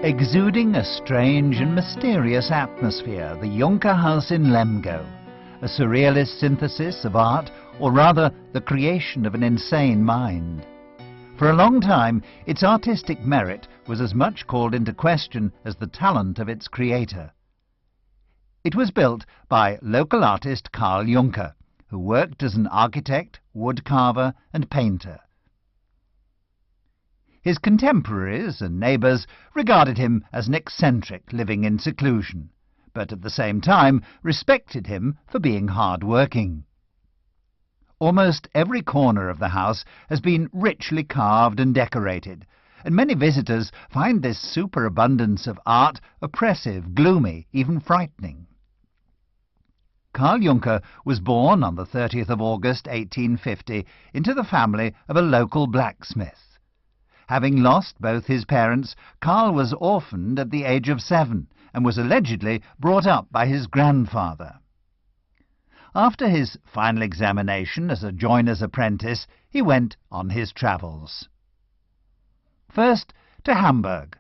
Exuding a strange and mysterious atmosphere, the Juncker House in Lemgo, a surrealist synthesis of art, or rather the creation of an insane mind. For a long time, its artistic merit was as much called into question as the talent of its creator. It was built by local artist Karl Juncker, who worked as an architect, woodcarver and painter. His contemporaries and neighbours regarded him as an eccentric living in seclusion, but at the same time respected him for being hard-working. Almost every corner of the house has been richly carved and decorated, and many visitors find this superabundance of art oppressive, gloomy, even frightening. Karl Juncker was born on the 30th of August 1850 into the family of a local blacksmith. Having lost both his parents, Karl was orphaned at the age of 7 and was allegedly brought up by his grandfather. After his final examination as a joiner's apprentice, he went on his travels. First to Hamburg,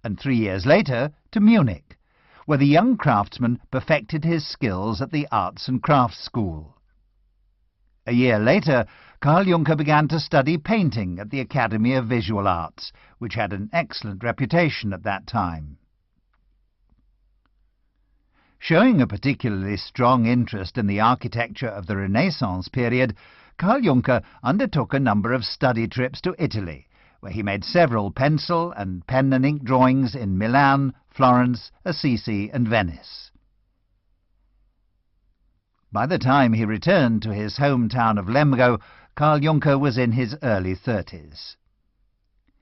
and 3 years later to Munich, where the young craftsman perfected his skills at the Arts and Crafts School. A year later, Karl Juncker began to study painting at the Academy of Visual Arts, which had an excellent reputation at that time. Showing a particularly strong interest in the architecture of the Renaissance period, Karl Juncker undertook a number of study trips to Italy, where he made several pencil and pen and ink drawings in Milan, Florence, Assisi and Venice. By the time he returned to his hometown of Lemgo, Karl Juncker was in his early 30s.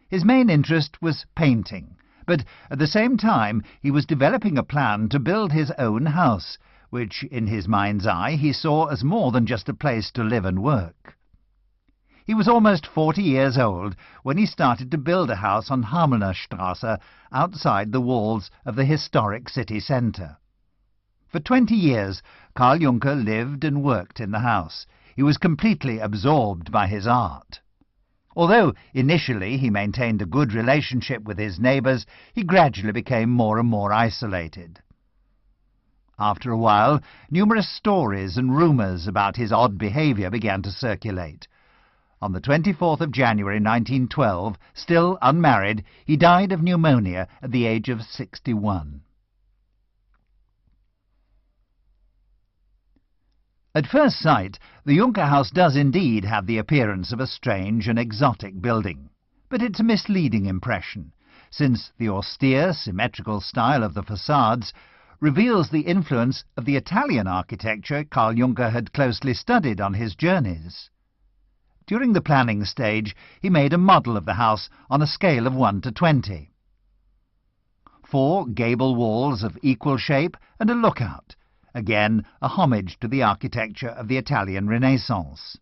His main interest was painting, but at the same time he was developing a plan to build his own house, which in his mind's eye he saw as more than just a place to live and work. He was almost 40 years old when he started to build a house on Hamelnerstrasse outside the walls of the historic city centre. For 20 years, Karl Juncker lived and worked in the house. He was completely absorbed by his art. Although initially he maintained a good relationship with his neighbours, he gradually became more and more isolated. After a while, numerous stories and rumours about his odd behaviour began to circulate. On the 24th of January 1912, still unmarried, he died of pneumonia at the age of 61. At first sight, the Juncker House does indeed have the appearance of a strange and exotic building, but it's a misleading impression, since the austere, symmetrical style of the facades reveals the influence of the Italian architecture Karl Juncker had closely studied on his journeys. During the planning stage, he made a model of the house on a scale of 1 to 20. 4 gable walls of equal shape and a lookout, again a homage to the architecture of the Italian Renaissance.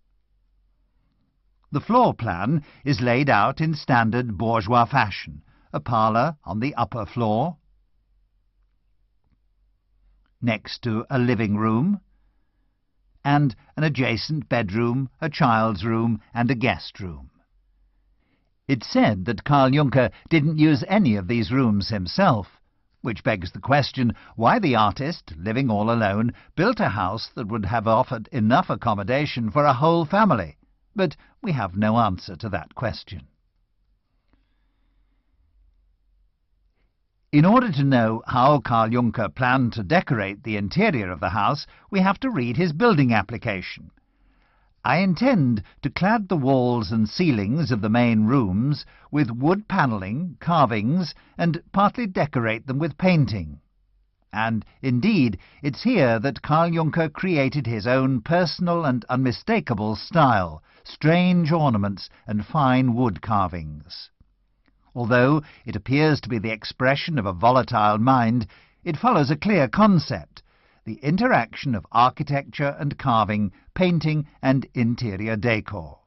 The floor plan is laid out in standard bourgeois fashion, a parlour on the upper floor, next to a living room, and an adjacent bedroom, a child's room and a guest room. It's said that Karl Juncker didn't use any of these rooms himself, which begs the question why the artist, living all alone, built a house that would have offered enough accommodation for a whole family. But we have no answer to that question. In order to know how Karl Juncker planned to decorate the interior of the house, we have to read his building application. I intend to clad the walls and ceilings of the main rooms with wood panelling, carvings, and partly decorate them with painting. And, indeed, it's here that Karl Juncker created his own personal and unmistakable style, strange ornaments and fine wood carvings. Although it appears to be the expression of a volatile mind, it follows a clear concept: the interaction of architecture and carving, painting and interior decor.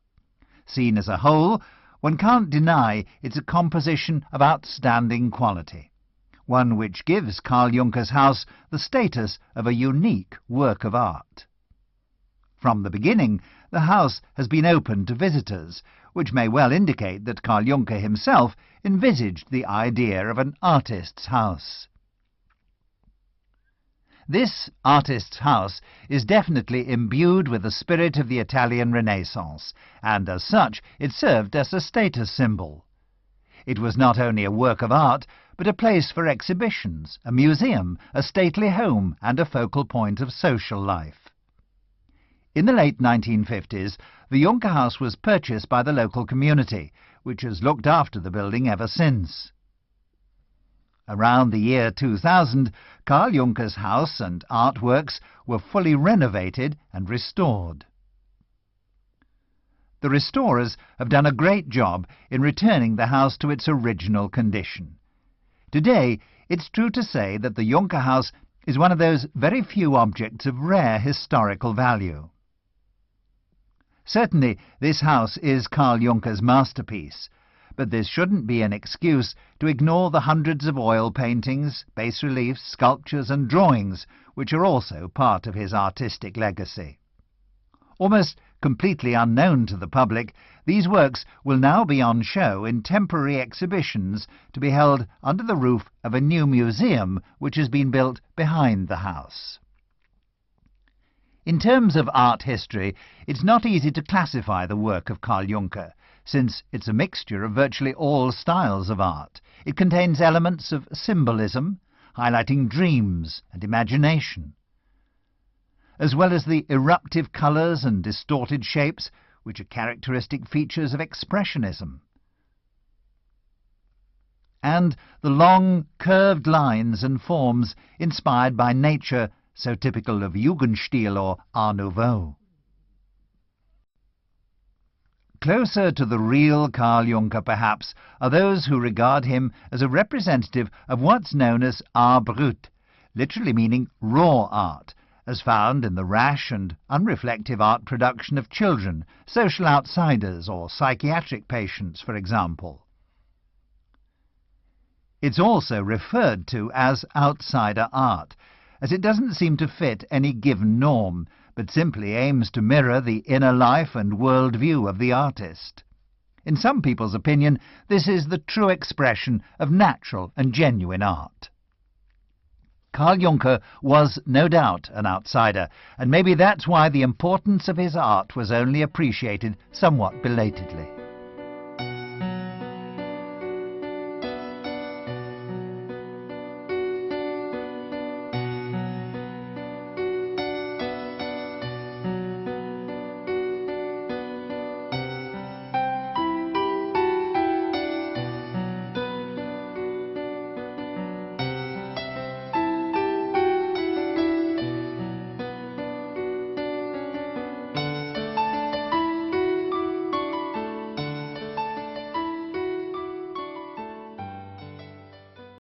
Seen as a whole, one can't deny it's a composition of outstanding quality, one which gives Karl Juncker's house the status of a unique work of art. From the beginning, the house has been open to visitors, which may well indicate that Karl Juncker himself envisaged the idea of an artist's house. This artist's house is definitely imbued with the spirit of the Italian Renaissance, and as such it served as a status symbol. It was not only a work of art, but a place for exhibitions, a museum, a stately home, and a focal point of social life. In the late 1950s, the Juncker House was purchased by the local community, which has looked after the building ever since. Around the year 2000, Karl Juncker's house and artworks were fully renovated and restored. The restorers have done a great job in returning the house to its original condition. Today, it's true to say that the Juncker House is one of those very few objects of rare historical value. Certainly, this house is Karl Juncker's masterpiece, but this shouldn't be an excuse to ignore the hundreds of oil paintings, bas-reliefs, sculptures and drawings which are also part of his artistic legacy. Almost completely unknown to the public, these works will now be on show in temporary exhibitions to be held under the roof of a new museum which has been built behind the house. In terms of art history, it's not easy to classify the work of Karl Juncker, since it's a mixture of virtually all styles of art. It contains elements of symbolism, highlighting dreams and imagination, as well as the eruptive colours and distorted shapes, which are characteristic features of Expressionism, and the long, curved lines and forms inspired by nature, so typical of Jugendstil or Art Nouveau. Closer to the real Karl Juncker, perhaps, are those who regard him as a representative of what's known as art brut, literally meaning raw art, as found in the rash and unreflective art production of children, social outsiders, or psychiatric patients, for example. It's also referred to as outsider art, as it doesn't seem to fit any given norm, but simply aims to mirror the inner life and world-view of the artist. In some people's opinion, this is the true expression of natural and genuine art. Karl Juncker was no doubt an outsider, and maybe that's why the importance of his art was only appreciated somewhat belatedly.